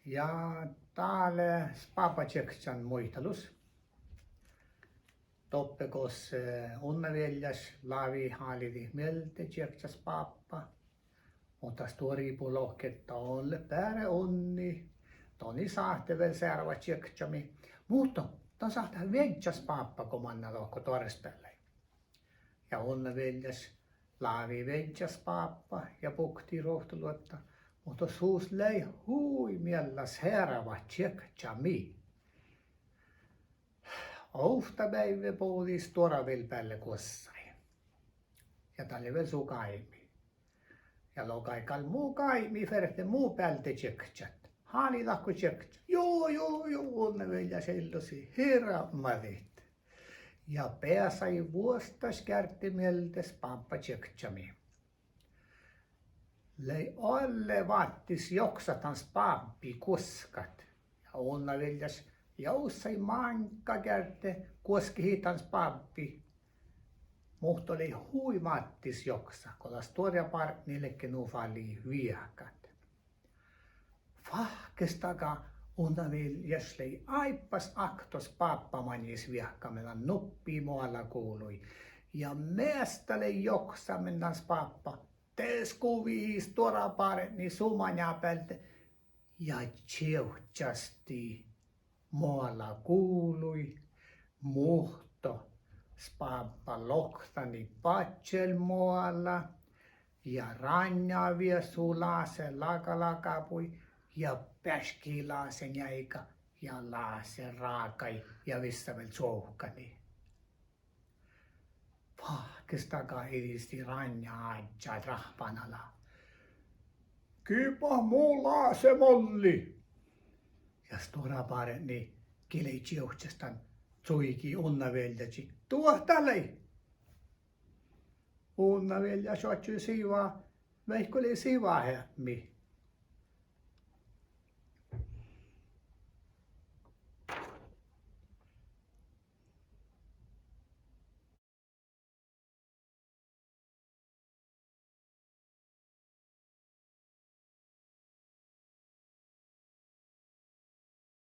Ja täällä Papa Tseksan muistelus. Toppekos unnaveljas laavi haalidi mieltä Tseksas Papa. Mutta storipulohketta olle pääre onni. Toni saahtevel särva Tseksami. Mutta ton saahtaa vedjas Papa komanna lohko torspelle. Ja unnaveljas laavi vedjas Papa ja pukti rohtuluotta. Mutta suus lei hui miellas herava Tseksami. Ofta päivä puhutis toravel päälle kossai. Ja tälle vielä suu kaimi. Ja lokaikal muu kaimi ferte muu päältä tseksat. Haani lahko tseksat. Joo, onne vielä sellosi heramalit. Ja pääsai vuostas kärttimeltes Papa Tseksami. Lei alle vaattis joksatans pappi koskat. Ja onna veljas joussai mankka kärte koski hitans pappi. Muhto oli huimattis joksa, kolas tuoria partnillekin ufali viakat. Fahkestaka onna veljas lei aippas aktos pappamanis viakkamella nuppi muualla kuului. Ja meästä lei joksa mennäs pappa. Tees kuviis tuora partni sumanja pälte. Ja tseutjasti. Muualla kuului, muhto, Papa lohtani patsel muualla, ja ranja vie sulase lakalakapui, ja päskilaasen jäika, ja laasen raakai, ja vissavel souhkani. Pahkestakaa edisti ranja adja rahpanala. Kipa mulla se molli. Ja stora pareni kilei tjeuhtsestan tsuiki unnaveljaci. Tuohtali! Unnavelja sotju siivaa, veihkoli siivaa hemmi.